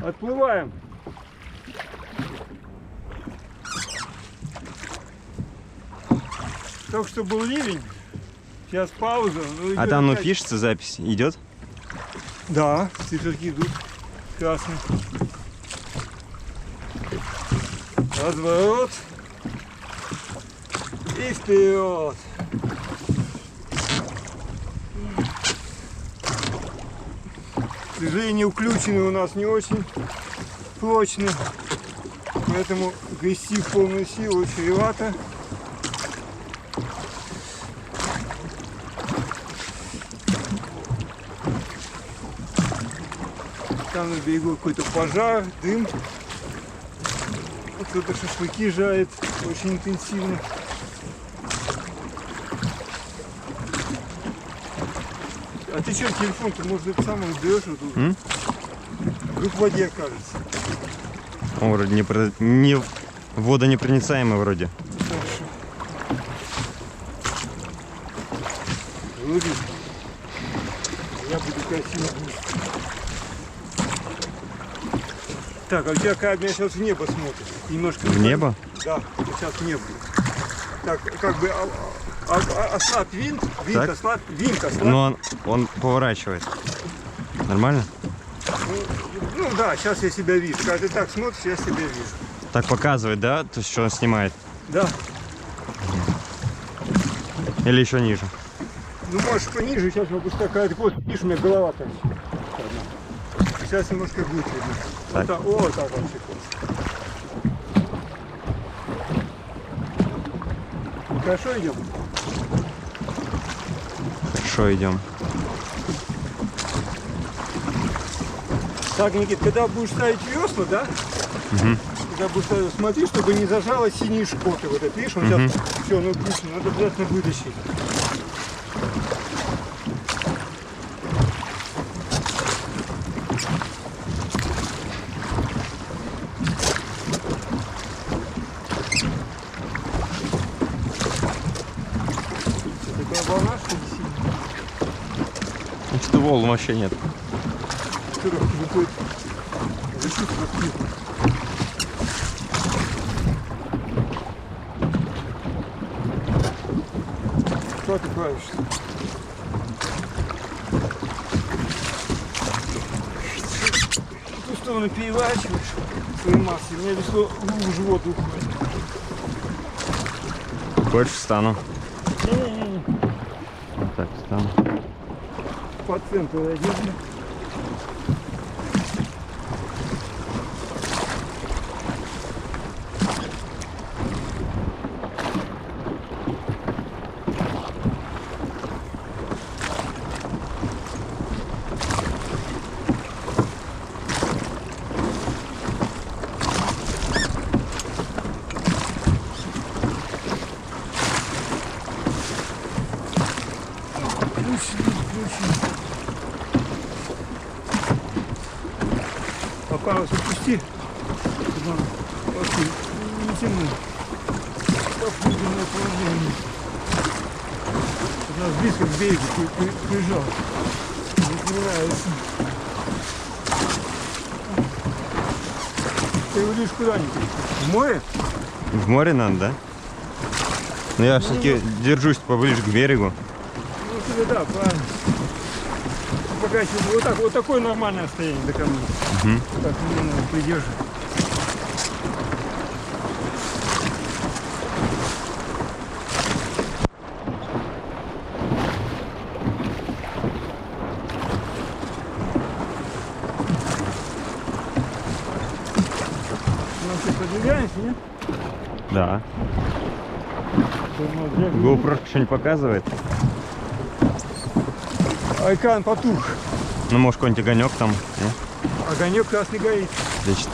Отплываем. Только что был ливень. Сейчас пауза. А там, ну, пишется запись. Идет? Да, циферки идут. Красный. Разворот. И вперед. Движения уключены у нас не очень прочно. Поэтому грести в полную силу чревато. Там на берегу какой-то пожар, дым. Кто-то шашлыки жарит очень интенсивно. А ты что, телефон-то, может, это самое берешь вот тут? Вдруг в воде окажется. Он вроде не водонепроницаемый вроде. Хорошо. Вроде. Я буду красиво гусь. Так, а у тебя меня сейчас в небо смотрит. Немножко В небо? Да, сейчас в небо. Так, как бы ослабь винт, Так. ослабь, винт ослабь. Но он поворачивает. Нормально? Ну да, сейчас я себя вижу. Когда ты так смотришь, я себя вижу. Так показывает, да? То есть, что он снимает? Да. Или еще ниже? Ну можешь пониже, сейчас могу сказать, вот, видишь, у меня голова там. Сейчас немножко будет видно. Так. Вот так, о, так вообще. Хорошо идем? Хорошо, идем. Так, Никит, когда будешь ставить весла, да? Когда будешь ставить, смотри, чтобы не зажало синие шкоты. Вот это, видишь, он сейчас все, ну отлично, надо обязательно вытащить. Волна, что ли, сильная? Что волн вообще нет. Что так выходит? Защита открыта. Что ты правишься? В ту сторону переворачиваешь своей массой. У меня весло в живот уходит. Больше встану. Не-не-не. Вот так встану. По центру одежды. Парус отпусти. Чтобы он вообще не тянул. Попутное положение. У нас близко к берегу прижал. Запоминается. Ты удишь куда-нибудь? В море? В море надо, да? Но я все-таки держусь поближе к берегу. Ну, тебе да, правильно. Пока еще вот так, вот такое нормальное расстояние до камня. Так, именно придерживай. Ну, что, продвигаемся, нет? Да. GoPro что не показывает? Айкан потух. Ну, может, какой-нибудь огонек там. Не? Огонек красный горит. Отлично.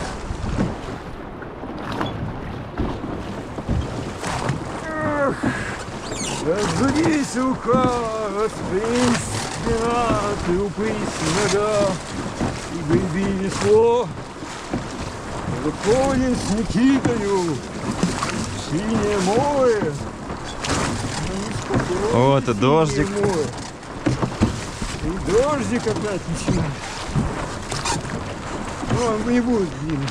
Разбудись, уха, распрямь спина, ты упрись нога, и греби весло. Выходим с Никитою в синее море. Вот и дождик. Море. И дождик опять начинает. но он не будет длинный.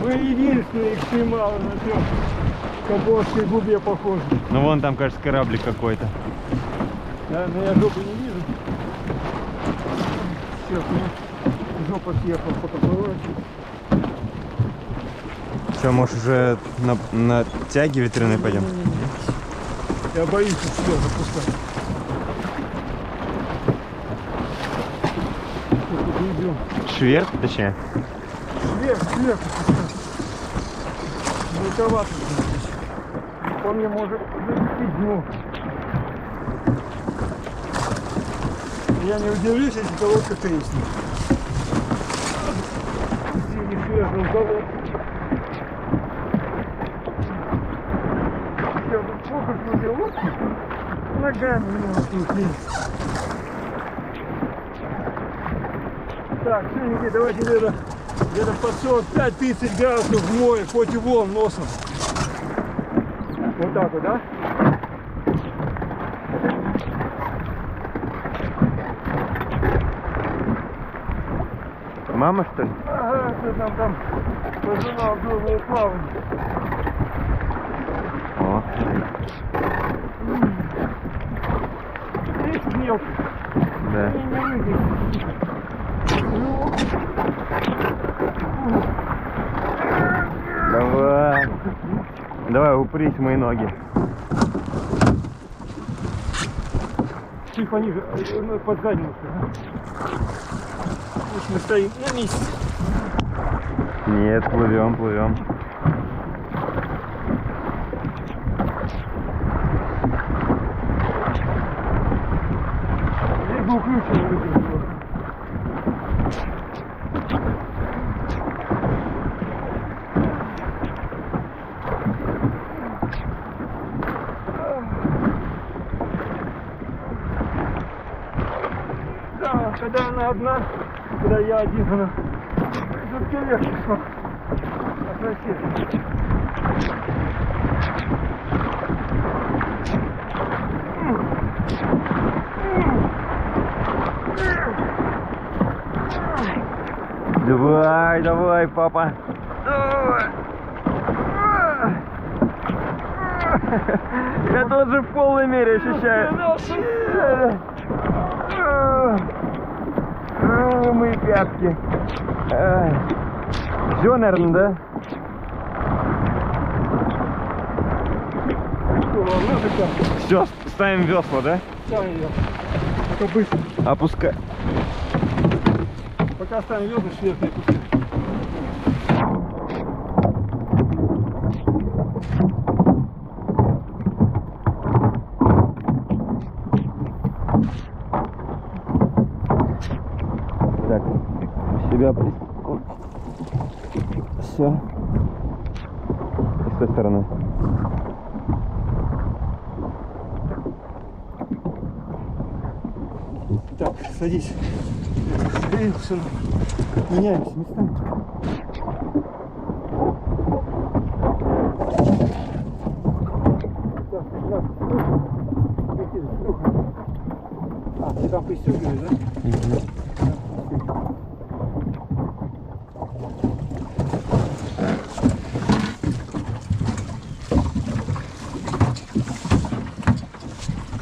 Мы единственные экстремалы на всем Кабошской губе похожи. Ну вон там, кажется, кораблик какой-то. Да, но я жопу не вижу. Сейчас, жопа съехала по повороту. Что, может уже на тяге ветряной пойдем? Я боюсь сюда запускать. Тут не идем. Шверк, точнее? Сверху пускать. Далековато здесь. Он мне может залететь дно. Я не удивлюсь, если колодка треснет. Синий связан колодка. Я тут плохо смотрел лодку. Ногами не могу лезть. Так, синенький, давайте где-то под 45-30 градусов в море, хоть и вон носом. Вот так вот, да? Мама, что ли? Ага, что там пожинал дурное плавание. О. Видишь, мелкий? Да. Не выйдет. Давай. Давай, упрись в мои ноги. Чуть пониже, под задницу. Пусть мы стоим на месте. Нет, плывем, плывем. Я бы уключил. Да, когда она одна, когда я один, она все легче стало. Относительно. Давай, давай, папа. Давай. Я тоже в полной мере ощущаю. Мои пятки. Все, наверное, да? Все, ставим весла, да? Ставим ее. Только быстро. Опускай. Пока ставим весла, швед не пускай. Так, себя все. С той стороны. Так, садись. Садись, меняемся местами. Так, а, ты там пристегиваешь, да?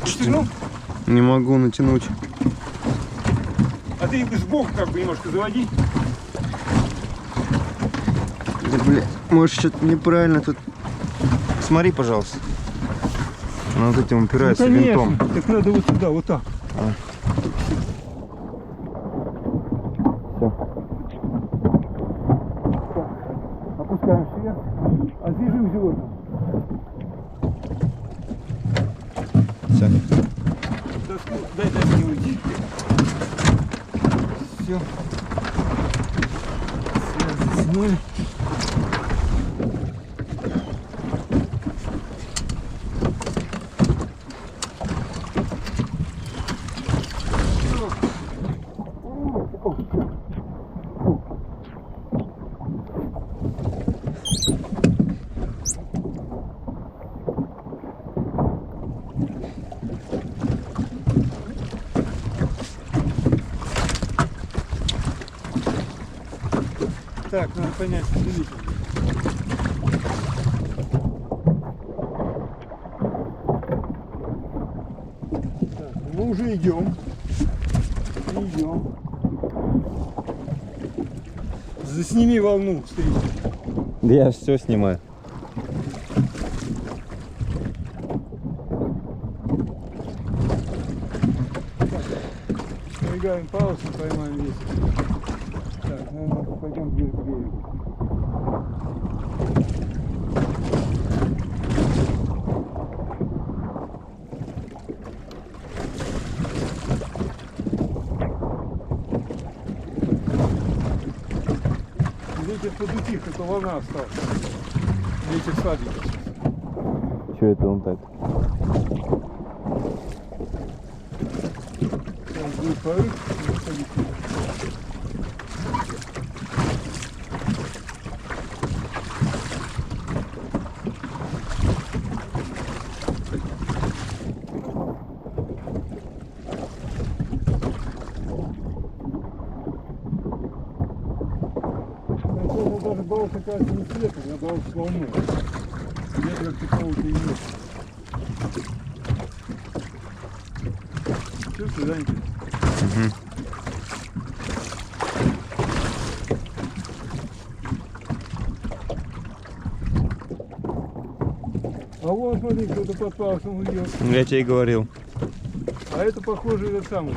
Пристегнул? Не могу натянуть. А ты сбоку как бы немножко заводи. Да, бля, может что-то неправильно тут. Смотри, пожалуйста. Она вот этим упирается винтом. Так надо вот сюда, вот так. Все. Опускаем вверх, а движем животным. Все. Дай мне уйти. Все. Заснули. Так, надо понять, смотрите. Так, мы уже идем. Идем. Засними волну, встречу. Да я все снимаю. Пробегаем паузу, поймаем ветер. Так, наверное, пойдем ближе к берегу. Ветер подутих, это волна осталась. Ветер слабенький сейчас. Че это он так? Сейчас будет порыв, и уходить. Поэтому даже балл оказывается не светом, а балл с волной. Ветра такого-то и нет. Чувствую, да, интересно? А вон, смотри, кто-то под парусом идет. Я тебе и говорил. А это, похоже, этот самый.